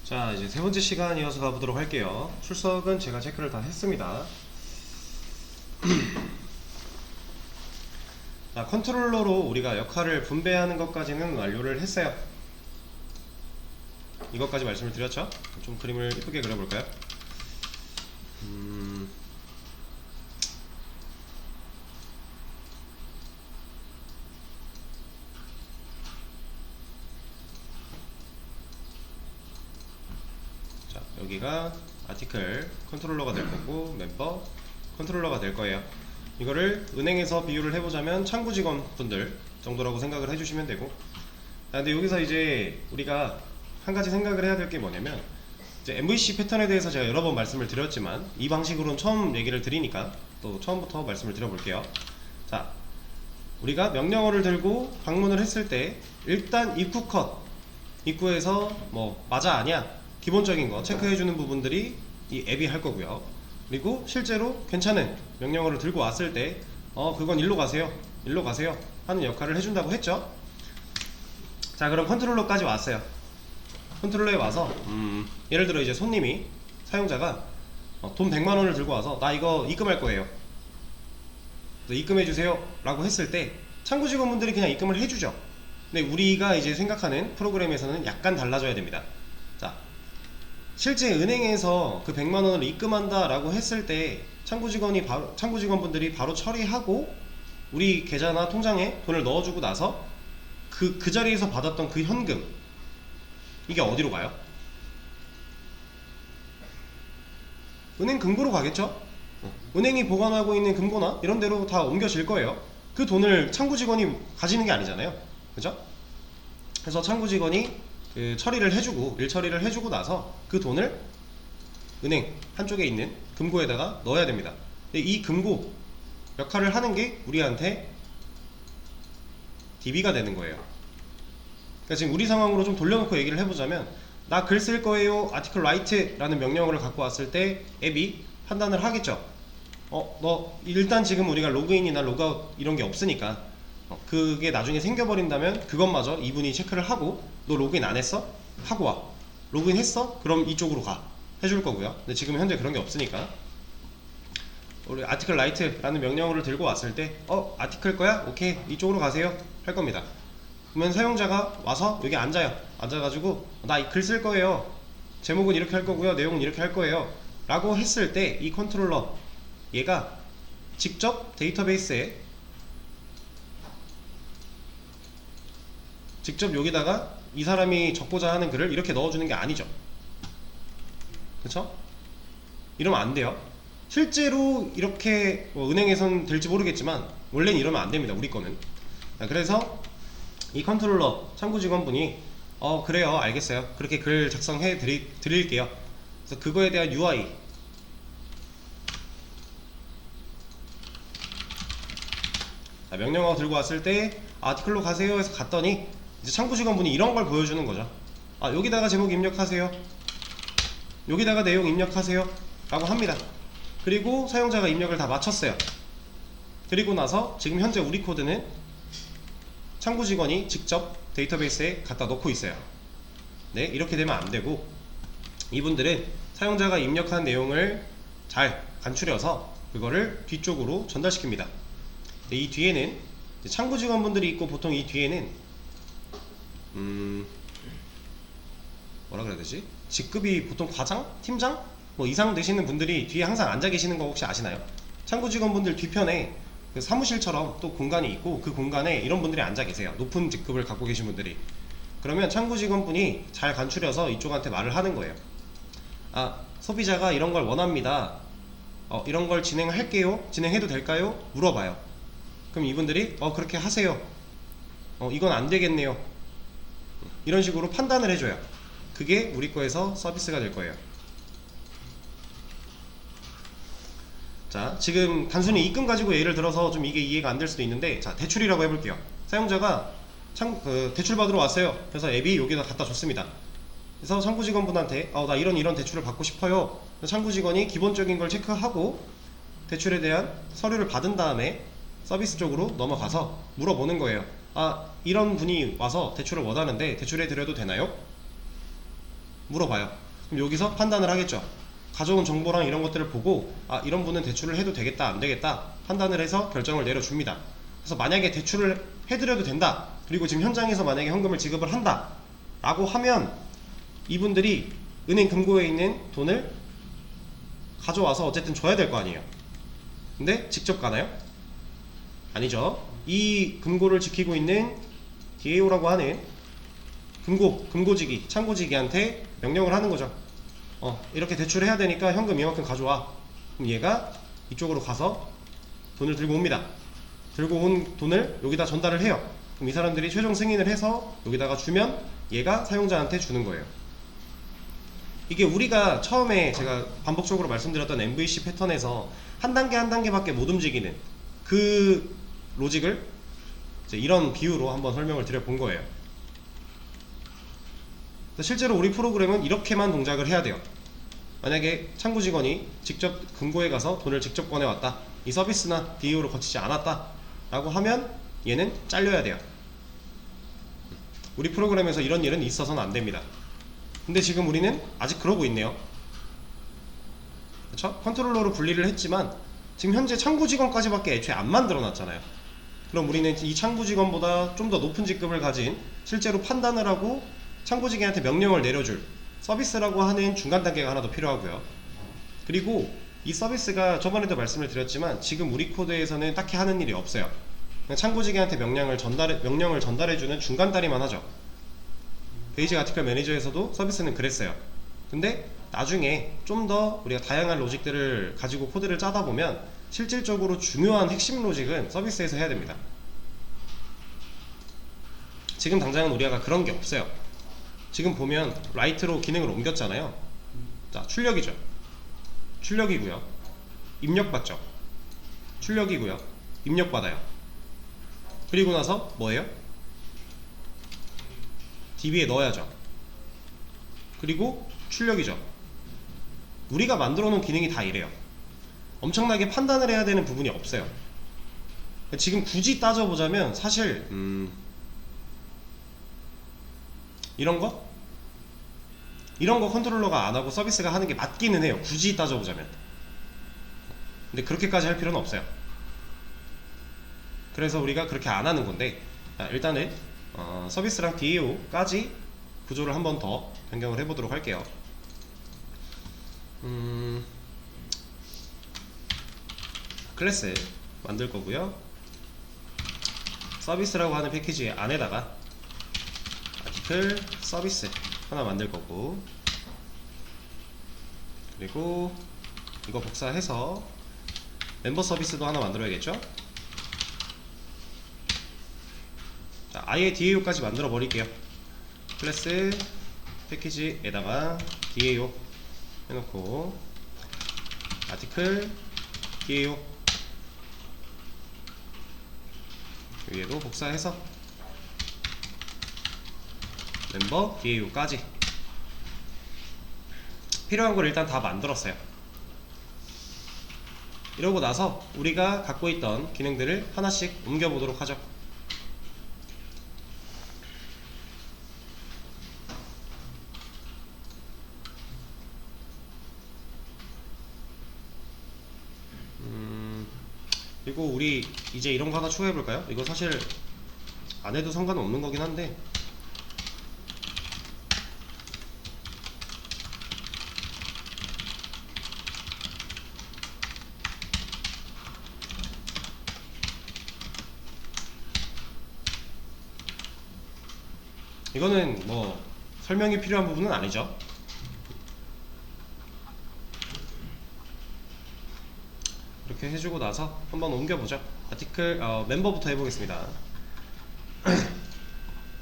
자, 이제 세 번째 시간 이어서 가보도록 할게요. 출석은 제가 체크를 다 했습니다. 자, 컨트롤러로 우리가 역할을 분배하는 것까지는 완료를 했어요. 이것까지 말씀을 드렸죠? 좀 그림을 이쁘게 그려볼까요? 자, 여기가 아티클 컨트롤러가 될 거고 멤버 컨트롤러가 될 거예요. 이거를 은행에서 비유를 해보자면 창구 직원분들 정도라고 생각을 해주시면 되고, 근데 여기서 이제 우리가 한 가지 생각을 해야 될 게 뭐냐면, 이제 MVC 패턴에 대해서 제가 여러 번 말씀을 드렸지만 이 방식으로는 처음 얘기를 드리니까 또 처음부터 말씀을 드려볼게요. 자, 우리가 명령어를 들고 방문을 했을 때 일단 입구 컷, 입구에서 뭐 맞아 아니야 기본적인 거 체크해주는 부분들이 이 앱이 할 거고요. 그리고 실제로 괜찮은 명령어를 들고 왔을 때 그건 일로 가세요 일로 가세요 하는 역할을 해준다고 했죠. 자, 그럼 컨트롤러까지 왔어요. 컨트롤러에 와서 예를 들어 이제 손님이, 사용자가 돈 100만원을 들고 와서 나 이거 입금할 거예요, 입금해주세요 라고 했을 때 창구 직원분들이 그냥 입금을 해주죠. 근데 우리가 이제 생각하는 프로그램에서는 약간 달라져야 됩니다. 자, 실제 은행에서 그 100만원을 입금한다 라고 했을 때 창구 직원분들이 바로 처리하고 우리 계좌나 통장에 돈을 넣어주고 나서 그 자리에서 받았던 그 현금, 이게 어디로 가요? 은행 금고로 가겠죠? 은행이 보관하고 있는 금고나 이런 데로 다 옮겨질 거예요. 그 돈을 창구 직원이 가지는 게 아니잖아요, 그죠? 그래서 창구 직원이 그 처리를 해주고, 일 처리를 해주고 나서 그 돈을 은행 한쪽에 있는 금고에다가 넣어야 됩니다. 근데 이 금고 역할을 하는 게 우리한테 DB가 되는 거예요. 그러니까 지금 우리 상황으로 좀 돌려놓고 얘기를 해보자면, 나 글 쓸 거예요 article write 라는 명령어를 갖고 왔을 때 앱이 판단을 하겠죠. 너 일단 지금 우리가 로그인이나 로그아웃 이런 게 없으니까 그게 나중에 생겨버린다면 그것마저 이분이 체크를 하고, 너 로그인 안 했어? 하고 와. 로그인 했어? 그럼 이쪽으로 가 해줄 거고요. 근데 지금 현재 그런 게 없으니까 우리 article write 라는 명령어를 들고 왔을 때 아티클 거야? 오케이 이쪽으로 가세요 할 겁니다. 그러면 사용자가 와서 여기 앉아요. 앉아가지고 나 이 글 쓸 거예요, 제목은 이렇게 할 거고요, 내용은 이렇게 할 거예요 라고 했을 때 이 컨트롤러, 얘가 직접 데이터베이스에 직접 여기다가 이 사람이 적고자 하는 글을 이렇게 넣어주는 게 아니죠. 그쵸? 이러면 안 돼요. 실제로 이렇게 은행에선 될지 모르겠지만 원래는 이러면 안 됩니다, 우리 거는. 그래서 이 컨트롤러 창구 직원분이 그래요 알겠어요 그렇게 글 작성해 드릴게요. 그래서 그거에 대한 UI, 자, 명령어 들고 왔을 때 아티클로 가세요 해서 갔더니 이제 창구 직원분이 이런 걸 보여주는 거죠. 여기다가 제목 입력하세요, 여기다가 내용 입력하세요 라고 합니다. 그리고 사용자가 입력을 다 마쳤어요. 그리고 나서 지금 현재 우리 코드는 창구 직원이 직접 데이터베이스에 갖다 놓고 있어요. 네, 이렇게 되면 안 되고, 이분들은 사용자가 입력한 내용을 잘 간추려서 그거를 뒤쪽으로 전달시킵니다. 이 뒤에는 창구 직원분들이 있고, 보통 이 뒤에는 뭐라 그래야 되지? 직급이 보통 과장? 팀장? 뭐 이상 되시는 분들이 뒤에 항상 앉아 계시는 거 혹시 아시나요? 창구 직원분들 뒤편에 그 사무실처럼 또 공간이 있고, 그 공간에 이런 분들이 앉아 계세요. 높은 직급을 갖고 계신 분들이. 그러면 창구 직원분이 잘 간추려서 이쪽한테 말을 하는 거예요. 소비자가 이런 걸 원합니다. 이런 걸 진행할게요. 진행해도 될까요? 물어봐요. 그럼 이분들이 그렇게 하세요. 이건 안 되겠네요. 이런 식으로 판단을 해줘요. 그게 우리 거에서 서비스가 될 거예요. 자, 지금 단순히 입금 가지고 예를 들어서 좀 이게 이해가 안 될 수도 있는데, 자, 대출이라고 해볼게요. 사용자가 대출 받으러 왔어요. 그래서 앱이 여기다 갖다 줬습니다. 그래서 창구 직원분한테 나 이런 대출을 받고 싶어요. 창구 직원이 기본적인 걸 체크하고 대출에 대한 서류를 받은 다음에 서비스 쪽으로 넘어가서 물어보는 거예요. 이런 분이 와서 대출을 원하는데 대출해 드려도 되나요? 물어봐요. 그럼 여기서 판단을 하겠죠. 가져온 정보랑 이런 것들을 보고 아, 이런 분은 대출을 해도 되겠다 안 되겠다 판단을 해서 결정을 내려줍니다. 그래서 만약에 대출을 해드려도 된다, 그리고 지금 현장에서 만약에 현금을 지급을 한다 라고 하면 이분들이 은행 금고에 있는 돈을 가져와서 어쨌든 줘야 될 거 아니에요. 근데 직접 가나요? 아니죠. 이 금고를 지키고 있는 DAO라고 하는 금고지기, 창고지기한테 명령을 하는 거죠. 이렇게 대출해야 되니까 현금 이만큼 가져와. 그럼 얘가 이쪽으로 가서 돈을 들고 옵니다. 들고 온 돈을 여기다 전달을 해요. 그럼 이 사람들이 최종 승인을 해서 여기다가 주면 얘가 사용자한테 주는 거예요. 이게 우리가 처음에 제가 반복적으로 말씀드렸던 MVC 패턴에서 한 단계 한 단계밖에 못 움직이는 그 로직을 이제 이런 비유로 한번 설명을 드려본 거예요. 실제로 우리 프로그램은 이렇게만 동작을 해야 돼요. 만약에 창구 직원이 직접 금고에 가서 돈을 직접 꺼내왔다, 이 서비스나 DAO를 거치지 않았다 라고 하면 얘는 잘려야 돼요. 우리 프로그램에서 이런 일은 있어서는 안 됩니다. 근데 지금 우리는 아직 그러고 있네요. 그쵸? 컨트롤러로 분리를 했지만 지금 현재 창구 직원까지밖에 애초에 안 만들어 놨잖아요. 그럼 우리는 이 창구 직원보다 좀 더 높은 직급을 가진, 실제로 판단을 하고 창구직원한테 명령을 내려줄 서비스라고 하는 중간 단계가 하나 더 필요하고요. 그리고 이 서비스가 저번에도 말씀을 드렸지만 지금 우리 코드에서는 딱히 하는 일이 없어요. 그냥 창구직원한테 명령을 전달해주는 중간 다리만 하죠. 베이직 아티클 매니저에서도 서비스는 그랬어요. 근데 나중에 좀 더 우리가 다양한 로직들을 가지고 코드를 짜다 보면 실질적으로 중요한 핵심 로직은 서비스에서 해야 됩니다. 지금 당장은 우리가 그런 게 없어요. 지금 보면 라이트로 기능을 옮겼잖아요. 자, 출력이죠. 출력이고요. 입력받죠. 출력이고요. 입력받아요. 그리고 나서 뭐예요? DB에 넣어야죠. 그리고 출력이죠. 우리가 만들어 놓은 기능이 다 이래요. 엄청나게 판단을 해야 되는 부분이 없어요. 지금 굳이 따져보자면 사실 이런 거 컨트롤러가 안 하고 서비스가 하는 게 맞기는 해요. 굳이 따져보자면. 근데 그렇게까지 할 필요는 없어요. 그래서 우리가 그렇게 안 하는 건데, 일단은 서비스랑 DAO까지 구조를 한 번 더 변경을 해보도록 할게요. 클래스 만들 거고요. 서비스라고 하는 패키지 안에다가 아티클 서비스 하나 만들 거고, 그리고 이거 복사해서 멤버 서비스도 하나 만들어야겠죠? 자, 아예 DAO까지 만들어 버릴게요. 클래스 패키지에다가 DAO 해놓고 아티클 DAO 위에도 복사해서 멤버 DAO까지 필요한 걸 일단 다 만들었어요. 이러고 나서 우리가 갖고 있던 기능들을 하나씩 옮겨보도록 하죠. 그리고 우리 이제 이런 거 하나 추가해볼까요? 이거 사실 안 해도 상관없는 거긴 한데, 이거는 뭐 설명이 필요한 부분은 아니죠. 이렇게 해주고 나서 한번 옮겨보죠. 아티클 멤버부터 해보겠습니다.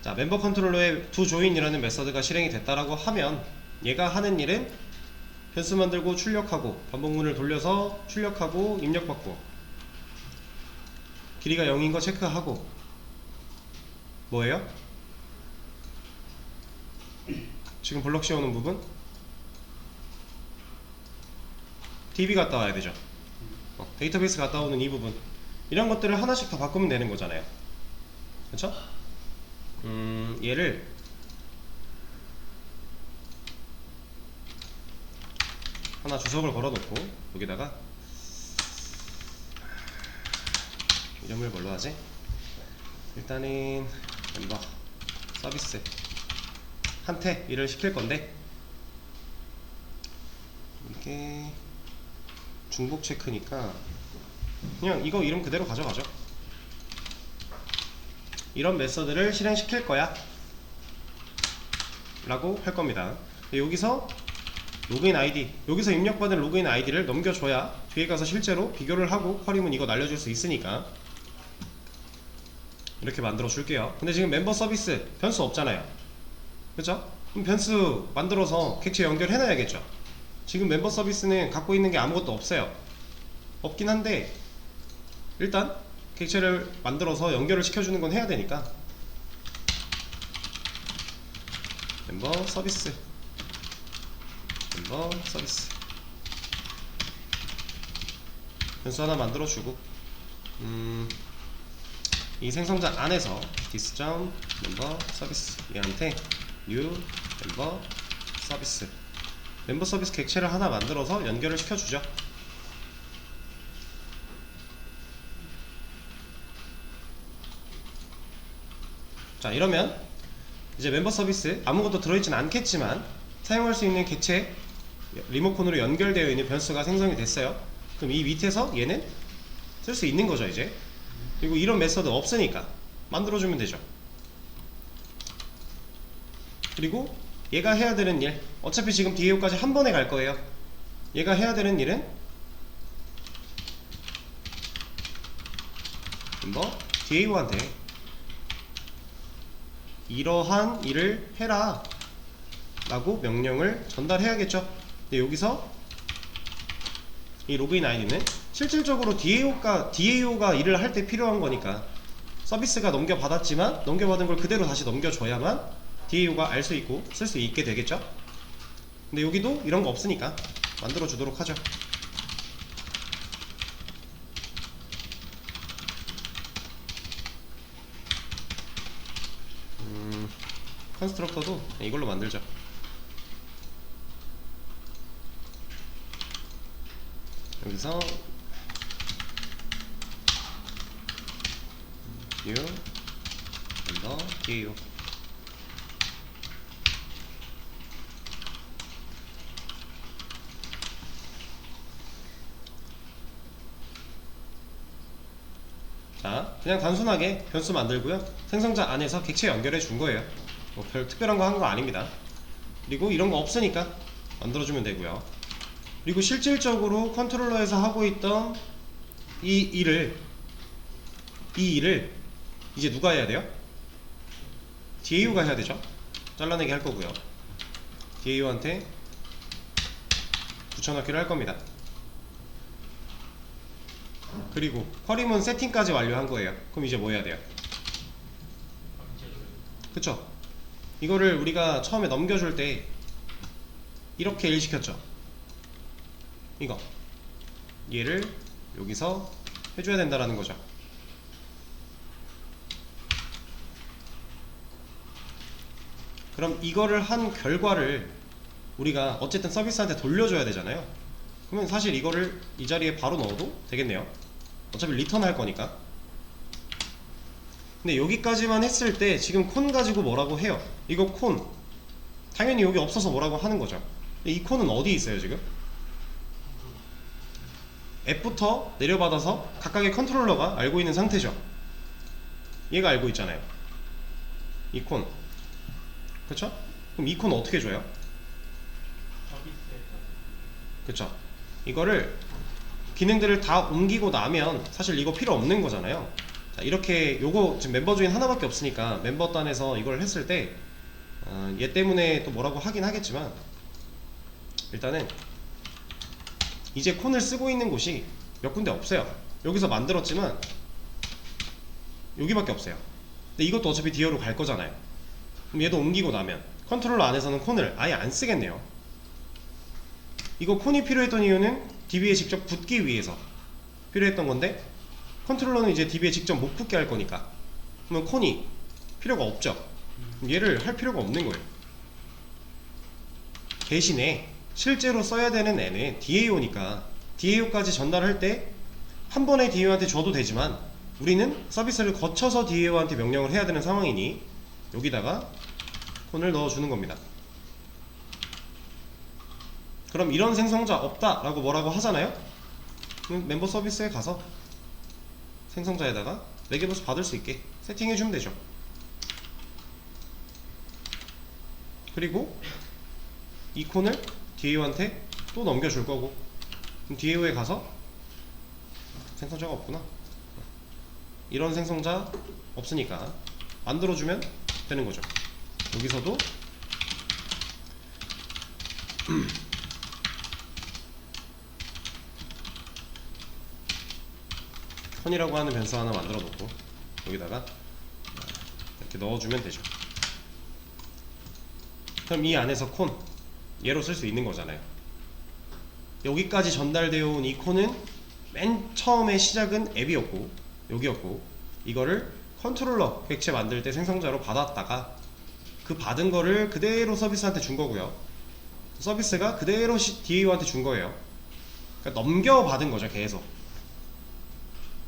자, 멤버 컨트롤러에 toJoin이라는 메서드가 실행이 됐다라고 하면 얘가 하는 일은 변수 만들고 출력하고 반복문을 돌려서 출력하고 입력받고 길이가 0인 거 체크하고 뭐예요? 지금 블럭 씌워놓은 부분 DB 갔다 와야 되죠. 데이터베이스 갔다 오는 이 부분, 이런 것들을 하나씩 더 바꾸면 되는 거잖아요. 그쵸? 얘를 하나 주석을 걸어놓고 여기다가 이름을 뭘로 하지? 일단은 멤버 서비스 한테 일을 시킬 건데, 이게 중복 체크니까 그냥 이거 이름 그대로 가져가죠. 이런 메서드를 실행시킬 거야 라고 할 겁니다. 여기서 로그인 아이디, 여기서 입력받은 로그인 아이디를 넘겨줘야 뒤에 가서 실제로 비교를 하고 쿼리문 이거 날려줄 수 있으니까 이렇게 만들어 줄게요. 근데 지금 멤버 서비스 변수 없잖아요. 그쵸? 그럼 변수 만들어서 객체 연결해 놔야겠죠. 지금 멤버 서비스는 갖고 있는 게 아무것도 없어요. 없긴 한데 일단 객체를 만들어서 연결을 시켜주는 건 해야 되니까 멤버 서비스 변수 하나 만들어주고, 이 생성자 안에서 this.member 서비스 얘한테 new 멤버 서비스 객체를 하나 만들어서 연결을 시켜주죠. 자, 이러면 이제 멤버 서비스 아무것도 들어있진 않겠지만 사용할 수 있는 객체 리모컨으로 연결되어 있는 변수가 생성이 됐어요. 그럼 이 밑에서 얘는 쓸 수 있는 거죠 이제. 그리고 이런 메서드 없으니까 만들어주면 되죠. 그리고 얘가 해야 되는 일, 어차피 지금 DAO까지 한 번에 갈 거예요. 얘가 해야 되는 일은 뭐 DAO한테 이러한 일을 해라 라고 명령을 전달해야겠죠. 근데 여기서 이 로그인 아이디는 실질적으로 DAO가 일을 할 때 필요한 거니까 서비스가 넘겨받았지만 넘겨받은 걸 그대로 다시 넘겨줘야만 DAO가 알 수 있고 쓸 수 있게 되겠죠. 근데 여기도 이런 거 없으니까 만들어 주도록 하죠. 컨스트럭터도 이걸로 만들죠. 여기서 new member DAO 자, 그냥 단순하게 변수 만들고요. 생성자 안에서 객체 연결해 준 거예요. 뭐 별 특별한 거 한 거 아닙니다. 그리고 이런 거 없으니까 만들어주면 되고요. 그리고 실질적으로 컨트롤러에서 하고 있던 이 일을 이제 누가 해야 돼요? DAO가 해야 되죠. 잘라내기 할 거고요. DAO한테 붙여넣기를 할 겁니다. 그리고 쿼리문 세팅까지 완료한 거예요. 그럼 이제 뭐 해야 돼요? 그쵸? 이거를 우리가 처음에 넘겨줄 때 이렇게 일 시켰죠. 이거 얘를 여기서 해줘야 된다라는 거죠. 그럼 이거를 한 결과를 우리가 어쨌든 서비스한테 돌려줘야 되잖아요. 그러면 사실 이거를 이 자리에 바로 넣어도 되겠네요. 어차피 리턴 할 거니까. 근데 여기까지만 했을 때 지금 콘 가지고 뭐라고 해요? 이거 콘 당연히 여기 없어서 뭐라고 하는 거죠. 이 콘은 어디 있어요 지금? 앱부터 내려받아서 각각의 컨트롤러가 알고 있는 상태죠. 얘가 알고 있잖아요. 이 콘. 그쵸? 그럼 이 콘 어떻게 줘요? 그쵸? 이거를 기능들을 다 옮기고 나면 사실 이거 필요 없는 거잖아요. 자, 이렇게 요거 지금 멤버 주인 하나밖에 없으니까 멤버 단에서 이걸 했을 때 얘 때문에 또 뭐라고 하긴 하겠지만 일단은 이제 콘을 쓰고 있는 곳이 몇 군데 없어요. 여기서 만들었지만 여기밖에 없어요. 근데 이것도 어차피 DAO로 갈 거잖아요. 그럼 얘도 옮기고 나면 컨트롤러 안에서는 콘을 아예 안 쓰겠네요. 이거 콘이 필요했던 이유는 DB에 직접 붙기 위해서 필요했던 건데 컨트롤러는 이제 DB에 직접 못 붙게 할 거니까 그러면 콘이 필요가 없죠. 얘를 할 필요가 없는 거예요. 대신에 실제로 써야 되는 애는 DAO니까 DAO까지 전달할 때 한 번에 DAO한테 줘도 되지만 우리는 서비스를 거쳐서 DAO한테 명령을 해야 되는 상황이니 여기다가 콘을 넣어주는 겁니다. 그럼 이런 생성자 없다 라고 뭐라고 하잖아요. 그럼 멤버 서비스에 가서 생성자에다가 매개버스 받을 수 있게 세팅해주면 되죠. 그리고 이 콘을 DAO한테 또 넘겨줄 거고, 그럼 DAO에 가서 생성자가 없구나, 이런 생성자 없으니까 만들어주면 되는 거죠. 여기서도 콘이라고 하는 변수 하나 만들어 놓고 여기다가 이렇게 넣어주면 되죠. 그럼 이 안에서 콘 얘로 쓸 수 있는 거잖아요. 여기까지 전달되어 온 이 콘은 맨 처음에 시작은 앱이었고 여기였고, 이거를 컨트롤러 객체 만들 때 생성자로 받았다가 그 받은 거를 그대로 서비스한테 준 거고요. 서비스가 그대로 DAO한테 준 거예요. 그러니까 넘겨받은 거죠, 계속.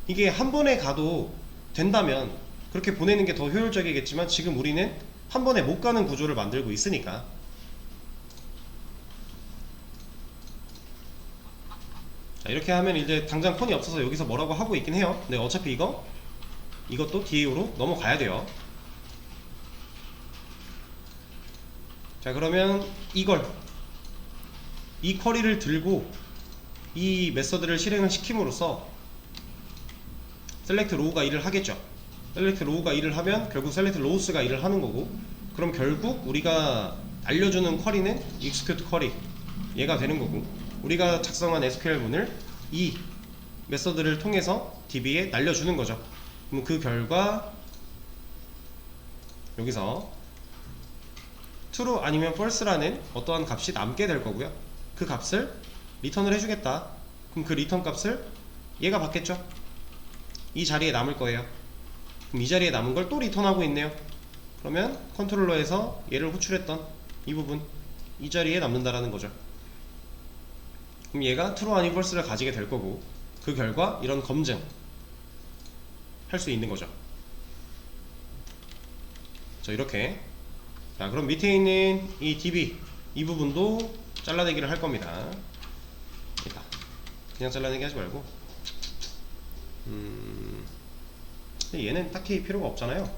이게 한 번에 가도 된다면 그렇게 보내는 게 더 효율적이겠지만 지금 우리는 한 번에 못 가는 구조를 만들고 있으니까 자, 이렇게 하면 이제 당장 콘이 없어서 여기서 뭐라고 하고 있긴 해요. 근데 어차피 이것도 DAO로 넘어가야 돼요. 자, 그러면 이 쿼리를 들고 이 메서드를 실행을 시킴으로써 셀렉트 로우가 일을 하겠죠. 셀렉트 로우가 일을 하면 결국 셀렉트 로우스가 일을 하는 거고, 그럼 결국 우리가 알려주는 쿼리는 execute 쿼리 얘가 되는 거고, 우리가 작성한 SQL문을 이 메서드를 통해서 DB에 날려주는 거죠. 그럼 그 결과 여기서 true 아니면 false라는 어떠한 값이 남게 될 거고요. 그 값을 리턴을 해주겠다. 그럼 그 리턴 값을 얘가 받겠죠. 이 자리에 남을 거예요. 그럼 이 자리에 남은 걸 또 리턴하고 있네요. 그러면 컨트롤러에서 얘를 호출했던 이 부분, 이 자리에 남는다라는 거죠. 그럼 얘가 true 아닌 false를 가지게 될 거고, 그 결과 이런 검증 할 수 있는 거죠. 자, 이렇게. 자, 그럼 밑에 있는 이 DB 이 부분도 잘라내기를 할 겁니다. 그냥 잘라내기 하지 말고 얘는 딱히 필요가 없잖아요.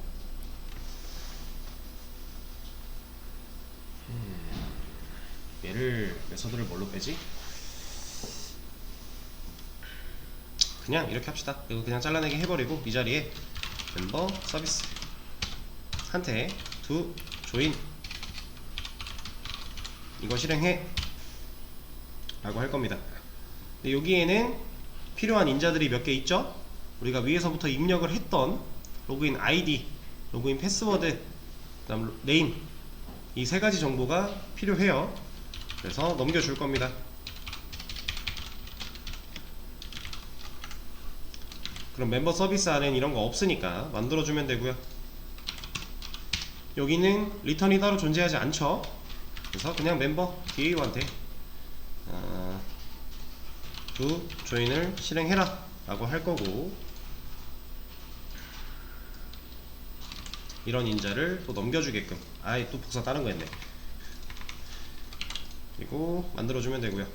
얘를 메서드를 뭘로 빼지? 그냥 이렇게 합시다. 이거 그냥 잘라내기 해버리고 이 자리에 멤버 서비스 한테 to join 이거 실행해 라고 할 겁니다. 근데 여기에는 필요한 인자들이 몇 개 있죠? 우리가 위에서부터 입력을 했던 로그인 아이디, 로그인 패스워드, 그 다음 네임, 이 세 가지 정보가 필요해요. 그래서 넘겨줄 겁니다. 그럼 멤버 서비스 안엔 이런 거 없으니까 만들어주면 되고요. 여기는 리턴이 따로 존재하지 않죠. 그래서 그냥 멤버 DAO한테 to join을 실행해라 라고 할 거고, 이런 인자를 또 넘겨주게끔, 아예 또 복사 다른 거 했네. 그리고 만들어주면 되고요.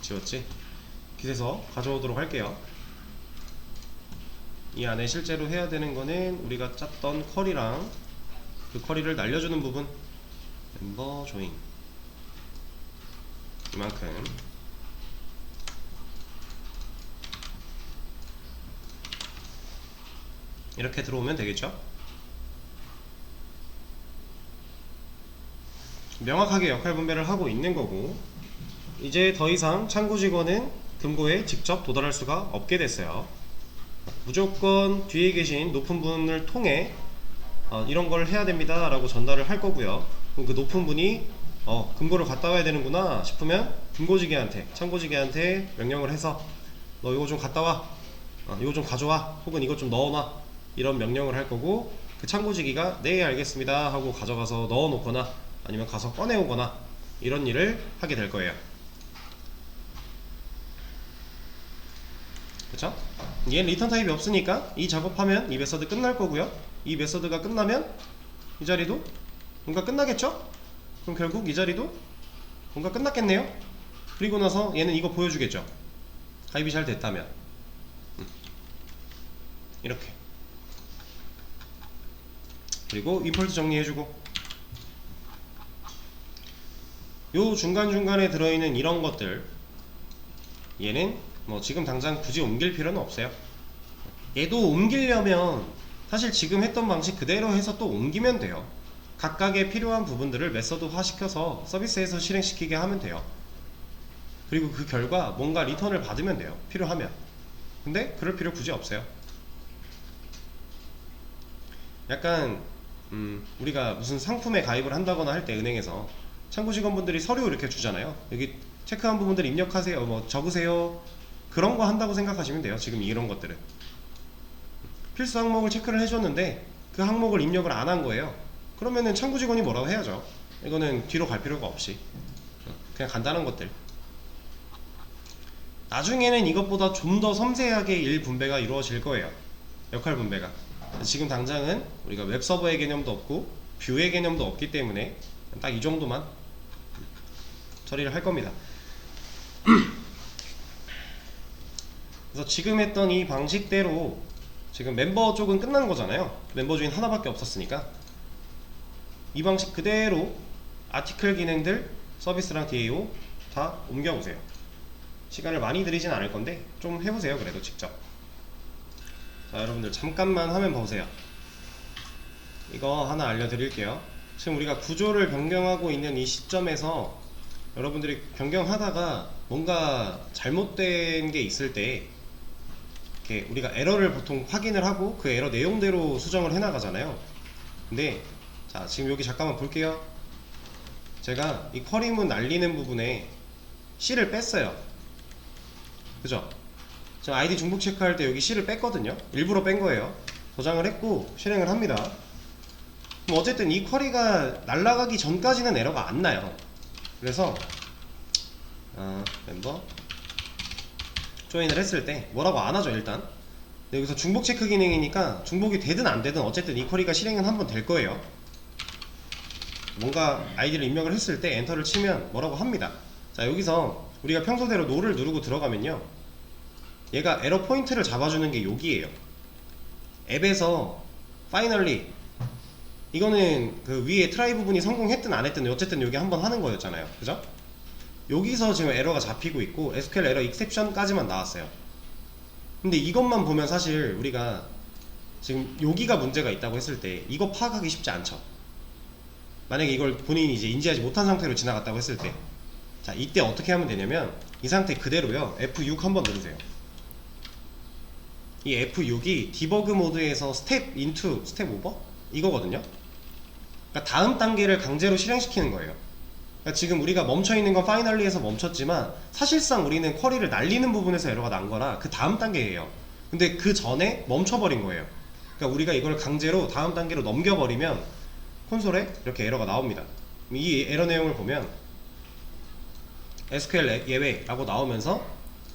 지웠지? 깃에서 가져오도록 할게요. 이 안에 실제로 해야 되는 거는 우리가 짰던 쿼리랑 그 쿼리를 날려주는 부분, 멤버 조인 이만큼. 이렇게 들어오면 되겠죠? 명확하게 역할 분배를 하고 있는 거고, 이제 더 이상 창구 직원은 금고에 직접 도달할 수가 없게 됐어요. 무조건 뒤에 계신 높은 분을 통해 이런 걸 해야 됩니다 라고 전달을 할 거고요. 그럼 그 높은 분이 금고를 갔다 와야 되는구나 싶으면 금고지기한테, 창고지기한테 명령을 해서 너 이거 좀 갔다 와, 이거 좀 가져와, 혹은 이거 좀 넣어놔, 이런 명령을 할 거고, 그 창고지기가 네 알겠습니다 하고 가져가서 넣어 놓거나 아니면 가서 꺼내오거나 이런 일을 하게 될 거예요. 그쵸? 얘는 리턴 타입이 없으니까 이 작업하면 이 메서드 끝날 거고요. 이 메서드가 끝나면 이 자리도 뭔가 끝나겠죠? 그럼 결국 이 자리도 뭔가 끝났겠네요. 그리고 나서 얘는 이거 보여주겠죠. 가입이 잘 됐다면. 이렇게. 그리고 임폴트 정리해주고, 요 중간중간에 들어있는 이런 것들, 얘는 뭐 지금 당장 굳이 옮길 필요는 없어요. 얘도 옮기려면 사실 지금 했던 방식 그대로 해서 또 옮기면 돼요. 각각의 필요한 부분들을 메서드화 시켜서 서비스에서 실행시키게 하면 돼요. 그리고 그 결과 뭔가 리턴을 받으면 돼요, 필요하면. 근데 그럴 필요 굳이 없어요. 약간 우리가 무슨 상품에 가입을 한다거나 할 때 은행에서 창구 직원분들이 서류 이렇게 주잖아요. 여기 체크한 부분들 입력하세요, 뭐 적으세요, 그런 거 한다고 생각하시면 돼요. 지금 이런 것들은 필수 항목을 체크를 해줬는데 그 항목을 입력을 안 한 거예요. 그러면은 창구 직원이 뭐라고 해야죠. 이거는 뒤로 갈 필요가 없이 그냥 간단한 것들. 나중에는 이것보다 좀 더 섬세하게 일 분배가 이루어질 거예요. 역할 분배가. 지금 당장은 우리가 웹서버의 개념도 없고 뷰의 개념도 없기 때문에 딱 이 정도만 처리를 할 겁니다. 그래서 지금 했던 이 방식대로 지금 멤버 쪽은 끝난 거잖아요. 멤버 주인 하나밖에 없었으니까 이 방식 그대로 아티클 기능들, 서비스랑 DAO 다 옮겨보세요. 시간을 많이 들이진 않을 건데 좀 해보세요. 그래도 직접. 자, 여러분들 잠깐만 화면 보세요. 이거 하나 알려드릴게요. 지금 우리가 구조를 변경하고 있는 이 시점에서 여러분들이 변경하다가 뭔가 잘못된 게 있을 때 이렇게 우리가 에러를 보통 확인을 하고 그 에러 내용대로 수정을 해나가잖아요. 근데 자, 지금 여기 잠깐만 볼게요. 제가 이 쿼리문 날리는 부분에 C를 뺐어요. 그죠? 지금 아이디 중복 체크할 때 여기 C를 뺐거든요. 일부러 뺀 거예요. 저장을 했고 실행을 합니다. 그럼 어쨌든 이 쿼리가 날아가기 전까지는 에러가 안 나요. 그래서 멤버 조인을 했을 때 뭐라고 안 하죠. 일단 여기서 중복 체크 기능이니까 중복이 되든 안 되든 어쨌든 이 쿼리가 실행은 한번 될 거예요. 뭔가 아이디를 입력을 했을 때 엔터를 치면 뭐라고 합니다. 자, 여기서 우리가 평소대로 노를 누르고 들어가면요, 얘가 에러 포인트를 잡아주는 게 여기에요. 앱에서 파이널리 이거는 그 위에 트라이 부분이 성공했든 안 했든 어쨌든 여기 한번 하는 거였잖아요. 그죠? 여기서 지금 에러가 잡히고 있고 SQL 에러 익셉션까지만 나왔어요. 근데 이것만 보면 사실 우리가 지금 여기가 문제가 있다고 했을 때 이거 파악하기 쉽지 않죠. 만약에 이걸 본인이 이제 인지하지 못한 상태로 지나갔다고 했을 때, 자, 이때 어떻게 하면 되냐면 이 상태 그대로요, F6 한번 누르세요. 이 F6이 디버그 모드에서 스텝 인투 스텝 오버? 이거거든요. 그러니까 다음 단계를 강제로 실행시키는 거예요. 그러니까 지금 우리가 멈춰있는 건 파이널리에서 멈췄지만 사실상 우리는 쿼리를 날리는 부분에서 에러가 난 거라 그 다음 단계예요. 근데 그 전에 멈춰버린 거예요. 그러니까 우리가 이걸 강제로 다음 단계로 넘겨버리면 콘솔에 이렇게 에러가 나옵니다. 이 에러 내용을 보면 SQL 예외라고 나오면서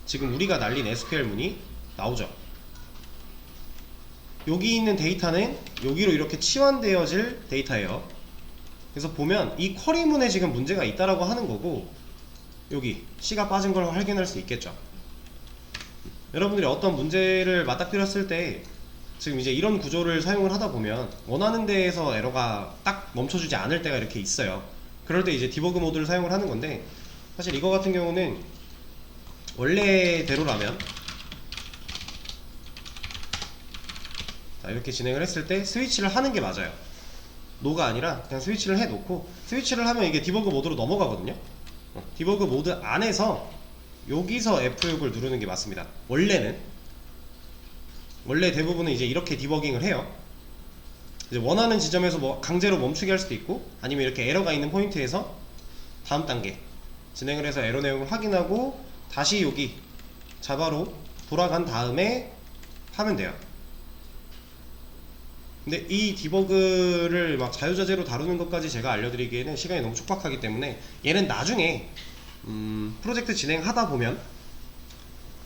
지금 우리가 날린 SQL 문이 나오죠. 여기 있는 데이터는 여기로 이렇게 치환되어질 데이터예요. 그래서 보면 이 쿼리문에 지금 문제가 있다라고 하는 거고, 여기 C가 빠진 걸 확인할 수 있겠죠. 여러분들이 어떤 문제를 맞닥뜨렸을 때 지금 이제 이런 구조를 사용을 하다 보면 원하는 데에서 에러가 딱 멈춰주지 않을 때가 이렇게 있어요. 그럴 때 이제 디버그 모드를 사용을 하는 건데, 사실 이거 같은 경우는 원래대로라면 자, 이렇게 진행을 했을 때 스위치를 하는 게 맞아요. 노가 아니라 그냥 스위치를 해놓고, 스위치를 하면 이게 디버그 모드로 넘어가거든요. 디버그 모드 안에서 여기서 F6을 누르는 게 맞습니다. 원래 대부분은 이제 이렇게 디버깅을 해요. 이제 원하는 지점에서 뭐 강제로 멈추게 할 수도 있고, 아니면 이렇게 에러가 있는 포인트에서 다음 단계 진행을 해서 에러 내용을 확인하고 다시 여기 자바로 돌아간 다음에 하면 돼요. 근데 이 디버그를 막 자유자재로 다루는 것까지 제가 알려드리기에는 시간이 너무 촉박하기 때문에 얘는 나중에 프로젝트 진행하다 보면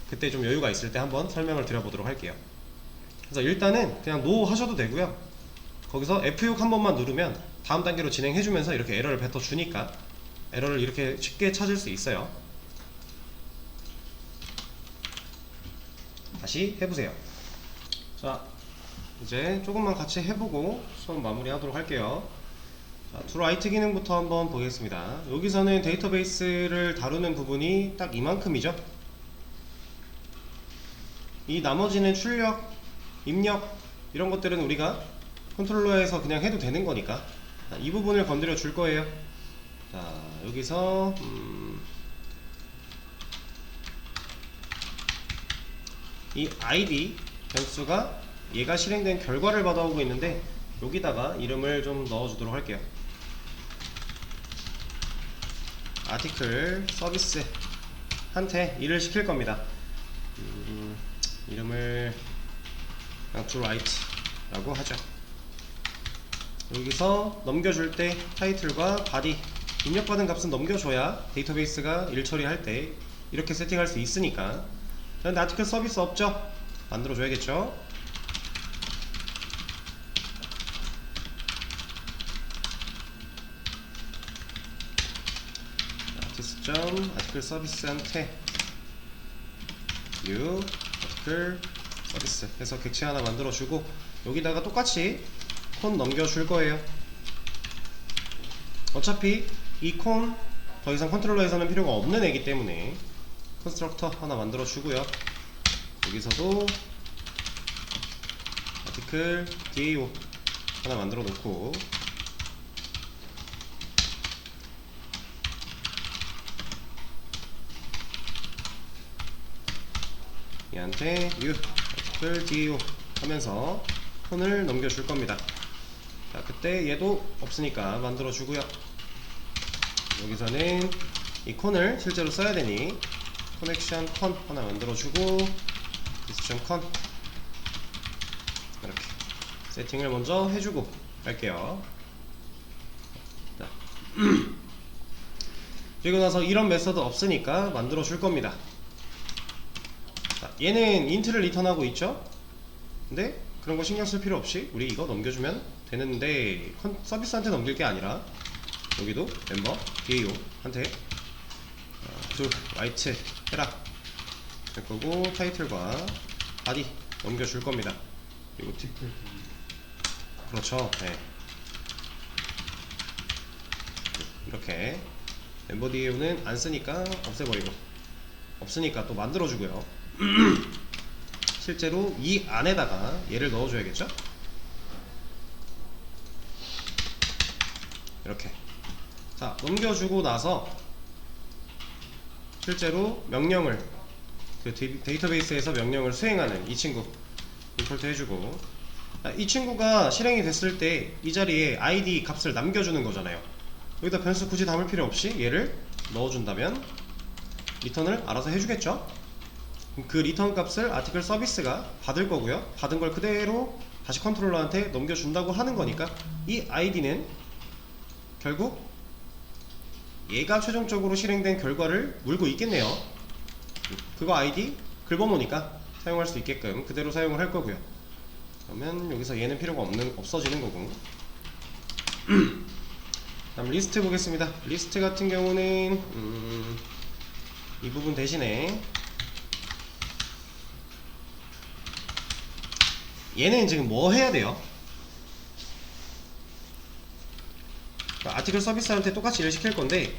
그때 좀 여유가 있을 때 한번 설명을 드려보도록 할게요. 그래서 일단은 그냥 노 하셔도 되고요. 거기서 F6 한 번만 누르면 다음 단계로 진행해주면서 이렇게 에러를 뱉어주니까 에러를 이렇게 쉽게 찾을 수 있어요. 다시 해보세요. 자, 이제 조금만 같이 해보고 수업 마무리 하도록 할게요. 자, to write 기능부터 한번 보겠습니다. 여기서는 데이터베이스를 다루는 부분이 딱 이만큼이죠. 이 나머지는 출력, 입력 이런 것들은 우리가 컨트롤러에서 그냥 해도 되는 거니까 이 부분을 건드려 줄 거예요. 자, 여기서 이 id 변수가 얘가 실행된 결과를 받아오고 있는데 여기다가 이름을 좀 넣어주도록 할게요. 아티클 서비스 한테 일을 시킬 겁니다. 이름을 그냥 to write 라고 하죠. 여기서 넘겨줄 때 타이틀과 body 입력받은 값은 넘겨줘야 데이터베이스가 일 처리할 때 이렇게 세팅할 수 있으니까. 그런데 아티클 서비스 없죠? 만들어줘야겠죠? 아티클 서비스한테 new 아티클 서비스 해서 객체 하나 만들어주고 여기다가 똑같이 콘 넘겨줄 거예요. 어차피 이 콘 더 이상 컨트롤러에서는 필요가 없는 애기 때문에 컨스트럭터 하나 만들어주고요. 여기서도 아티클 DAO 하나 만들어 놓고 얘한테 new 아티클 DAO 하면서 콘을 넘겨줄 겁니다. 자, 그때 얘도 없으니까 만들어 주고요. 여기서는 이 콘을 실제로 써야 되니 커넥션 컨 하나 만들어 주고 디스션 컨 이렇게 세팅을 먼저 해주고 갈게요. 자. 그리고 나서 이런 메서드 없으니까 만들어 줄 겁니다. 자, 얘는 인트를 리턴하고 있죠? 근데 그런 거 신경 쓸 필요 없이 우리 이거 넘겨주면 되는데 서비스한테 넘길 게 아니라 여기도 멤버 DAO 한테 to write 해라 될 거고 타이틀과 body 넘겨줄 겁니다. 그리고 그렇죠. 네. 이렇게 멤버 DAO는 안 쓰니까 없애버리고 없으니까 또 만들어주고요. 실제로 이 안에다가 얘를 넣어줘야겠죠? 이렇게. 자, 넘겨주고 나서 실제로 명령을 그 데이터베이스에서 명령을 수행하는 이 친구 임포트 해주고 이 친구가 실행이 됐을 때 이 자리에 id 값을 남겨주는 거잖아요. 여기다 변수 굳이 담을 필요 없이 얘를 넣어준다면 리턴을 알아서 해주겠죠? 그 리턴 값을 아티클 서비스가 받을 거고요. 받은 걸 그대로 다시 컨트롤러한테 넘겨준다고 하는 거니까 이 id는 결국 얘가 최종적으로 실행된 결과를 물고 있겠네요. 그거 id 글버모니까 사용할 수 있게끔 그대로 사용을 할 거고요. 그러면 여기서 얘는 필요가 없어지는 거고. 다음 리스트 보겠습니다. 리스트 같은 경우는 이 부분 대신에 얘는 지금 뭐 해야 돼요? 아티클 서비스한테 똑같이 일을 시킬 건데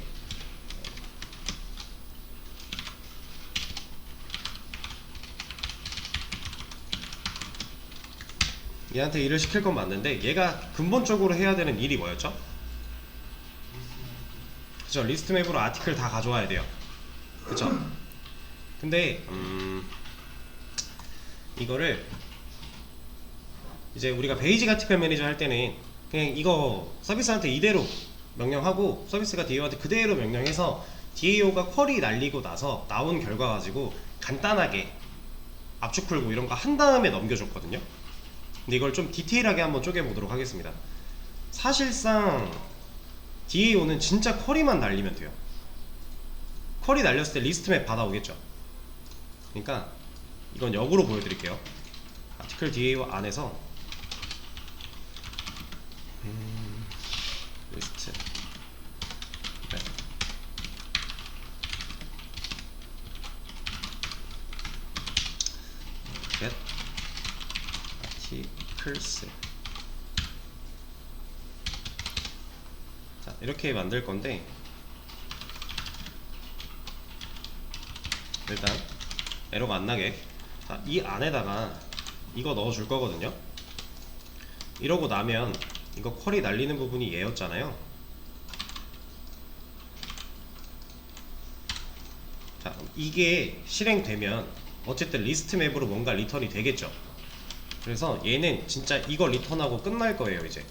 얘한테 일을 시킬 건 맞는데 얘가 근본적으로 해야 되는 일이 뭐였죠? 그쵸, 리스트 맵으로 아티클 다 가져와야 돼요. 그쵸? 근데 이거를 이제 우리가 베이직 아티클 매니저 할 때는 그냥 이거 서비스한테 이대로 명령하고 서비스가 DAO한테 그대로 명령해서 DAO가 쿼리 날리고 나서 나온 결과 가지고 간단하게 압축 풀고 이런 거 한 다음에 넘겨줬거든요. 근데 이걸 좀 디테일하게 한번 쪼개보도록 하겠습니다. 사실상 DAO는 진짜 쿼리만 날리면 돼요. 쿼리 날렸을 때 리스트맵 받아오겠죠. 그러니까 이건 역으로 보여드릴게요. 아티클 DAO 안에서 리스트 맵 get articles 자, 이렇게 만들 건데 일단 에러가 안 나게 자, 이 안에다가 이거 넣어 줄 거거든요. 이러고 나면 이거 쿼리 날리는 부분이 얘였잖아요. 자, 이게 실행되면 어쨌든 리스트 맵으로 뭔가 리턴이 되겠죠. 그래서 얘는 진짜 이거 리턴하고 끝날 거예요. 이제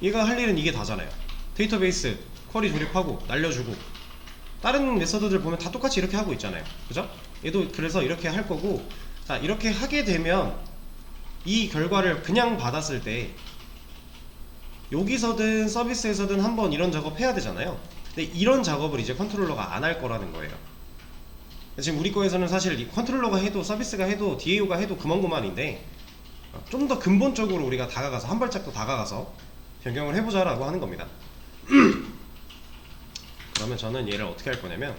얘가 할 일은 이게 다잖아요. 데이터베이스 쿼리 조립하고 날려주고 다른 메서드들 보면 다 똑같이 이렇게 하고 있잖아요. 그죠? 얘도 그래서 이렇게 할 거고, 자, 이렇게 하게 되면 이 결과를 그냥 받았을 때 여기서든 서비스에서든 한번 이런 작업 해야 되잖아요. 근데 이런 작업을 이제 컨트롤러가 안 할 거라는 거예요. 지금 우리 거에서는 사실 이 컨트롤러가 해도 서비스가 해도 DAO가 해도 그만인데 좀 더 근본적으로 우리가 다가가서 한 발짝 더 다가가서 변경을 해보자 라고 하는 겁니다. 그러면 저는 얘를 어떻게 할 거냐면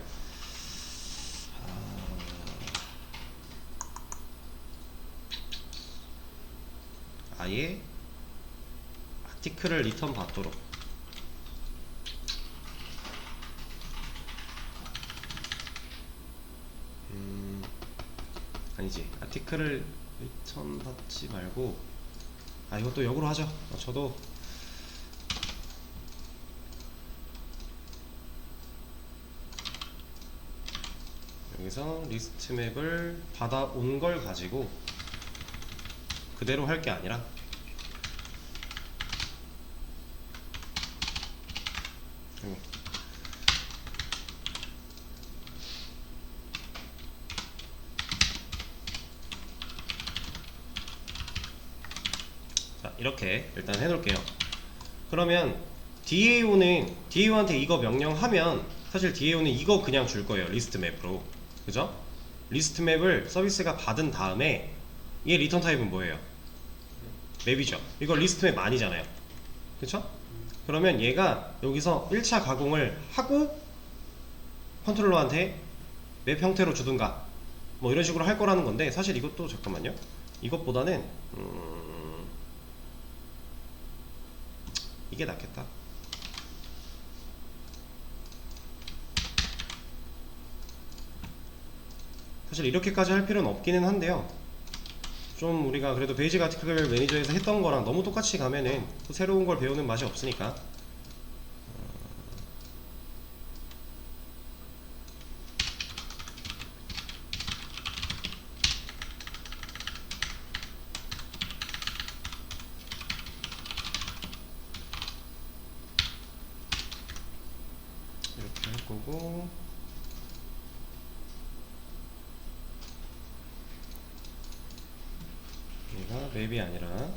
아예 아티클을 리턴 받도록 아니지, 아티클을 리턴 받지 말고 이것도 역으로 하죠. 저도 여기서 리스트 맵을 받아온 걸 가지고 그대로 할 게 아니라 자, 이렇게 일단 해놓을게요. 그러면 DAO한테 이거 명령하면 사실 DAO는 이거 그냥 줄 거예요. 리스트 맵으로. 그죠? 리스트 맵을 서비스가 받은 다음에 얘 리턴 타입은 뭐예요? 맵이죠. 이거 리스트 맵 아니잖아요. 그쵸? 그러면 얘가 여기서 1차 가공을 하고 컨트롤러한테 맵 형태로 주든가 뭐 이런 식으로 할 거라는 건데, 사실 이것도 잠깐만요. 이것보다는 이게 낫겠다. 사실 이렇게까지 할 필요는 없기는 한데요. 좀 우리가 그래도 베이직 아티클 매니저에서 했던 거랑 너무 똑같이 가면은 또 새로운 걸 배우는 맛이 없으니까 이렇게 할 거고, 얘가 맵이 아니라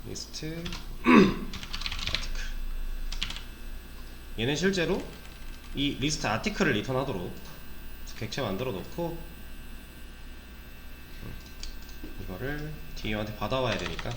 리스트 아티클. 얘는 실제로 이 리스트 아티클을 리턴하도록 객체 만들어 놓고 이거를 DAO한테 받아와야 되니까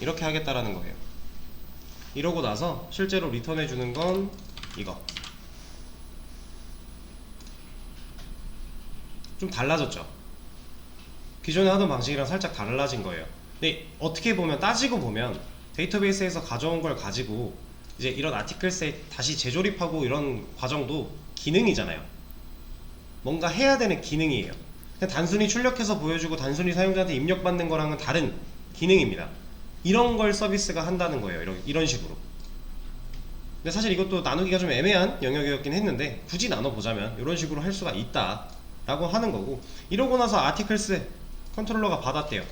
이렇게 하겠다라는 거예요. 이러고 나서 실제로 리턴해 주는 건 이거. 좀 달라졌죠? 기존에 하던 방식이랑 살짝 달라진 거예요. 근데 어떻게 보면, 따지고 보면 데이터베이스에서 가져온 걸 가지고 이제 이런 아티클스에 다시 재조립하고 이런 과정도 기능이잖아요. 뭔가 해야 되는 기능이에요. 그냥 단순히 출력해서 보여주고 단순히 사용자한테 입력받는 거랑은 다른 기능입니다. 이런 걸 서비스가 한다는 거예요. 이런 식으로. 근데 사실 이것도 나누기가 좀 애매한 영역이었긴 했는데 굳이 나눠보자면 이런 식으로 할 수가 있다 라고 하는 거고, 이러고 나서 아티클스 컨트롤러가 받았대요.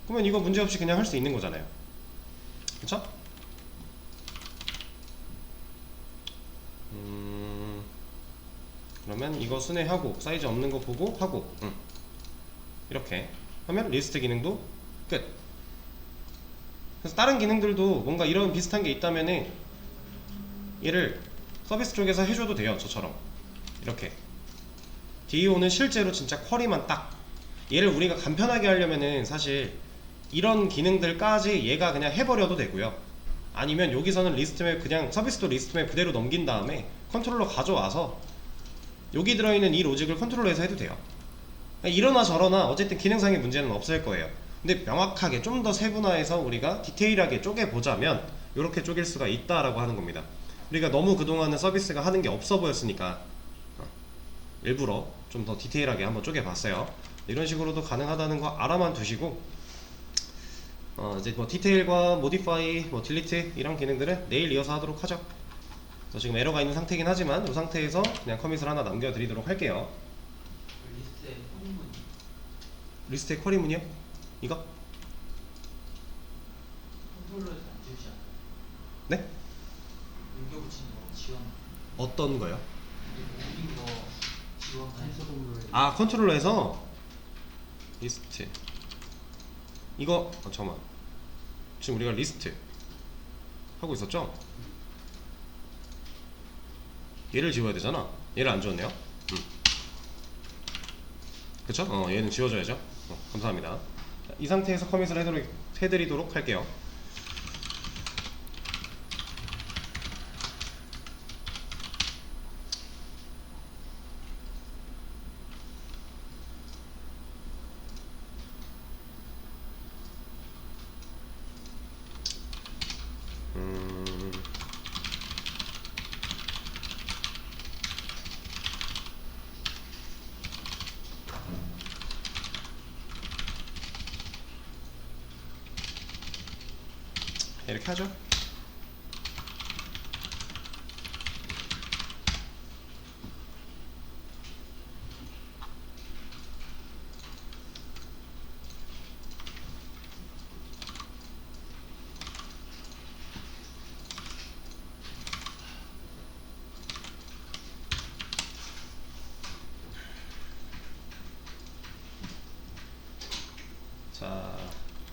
그러면 이거 문제없이 그냥 할 수 있는 거잖아요. 그쵸? 그러면 이거 순회하고 사이즈 없는 거 보고 하고 이렇게 하면 리스트 기능도 끝. 그래서 다른 기능들도 뭔가 이런 비슷한 게 있다면은 얘를 서비스 쪽에서 해줘도 돼요. 저처럼 이렇게 DO는 실제로 진짜 쿼리만 딱, 얘를 우리가 간편하게 하려면은 사실 이런 기능들까지 얘가 그냥 해버려도 되고요. 아니면 여기서는 리스트맵 그냥 서비스도 리스트맵 그대로 넘긴 다음에 컨트롤러 가져와서 여기 들어있는 이 로직을 컨트롤러에서 해도 돼요. 이러나 저러나 어쨌든 기능상의 문제는 없을 거예요. 근데 명확하게 좀 더 세분화해서 우리가 디테일하게 쪼개보자면 이렇게 쪼갤 수가 있다라고 하는 겁니다. 우리가 너무 그동안은 서비스가 하는 게 없어 보였으니까 일부러 좀 더 디테일하게 한번 쪼개봤어요. 이런 식으로도 가능하다는 거 알아만 두시고, 이제 뭐 디테일과 모디파이, 뭐 딜리트 이런 기능들은 내일 이어서 하도록 하죠. 그래서 지금 에러가 있는 상태이긴 하지만 이 상태에서 그냥 커밋을 하나 남겨드리도록 할게요. 리스트에 쿼리문 리스트의 쿼리문이요? 이거? 컨트롤러에서 안 주지 않아요? 네? 옮겨 붙이는 거 지원, 어떤 거요? 옮긴 거 지원 해서 아, 컨트롤러에서 리스트 이거 잠깐만, 지금 우리가 리스트 하고 있었죠? 얘를 지워야 되잖아. 얘를 안 지웠네요. 그쵸? 얘는 지워줘야죠. 감사합니다. 자, 이 상태에서 커밋을 해드리도록 할게요. 이렇게 하죠. 자,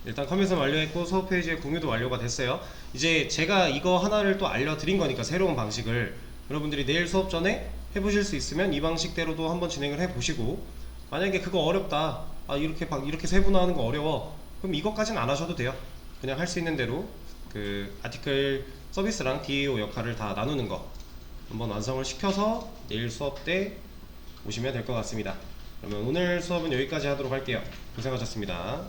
일단 커밋은 완료했고 수업 페이지의 공유도 완료가 됐어요. 이제 제가 이거 하나를 또 알려드린 거니까 새로운 방식을 여러분들이 내일 수업 전에 해보실 수 있으면 이 방식대로도 한번 진행을 해보시고, 만약에 그거 어렵다, 이렇게 세분화하는 거 어려워, 그럼 이것까지는 안 하셔도 돼요. 그냥 할 수 있는 대로 그 아티클 서비스랑 DAO 역할을 다 나누는 거 한번 완성을 시켜서 내일 수업 때 오시면 될 것 같습니다. 그러면 오늘 수업은 여기까지 하도록 할게요. 고생하셨습니다.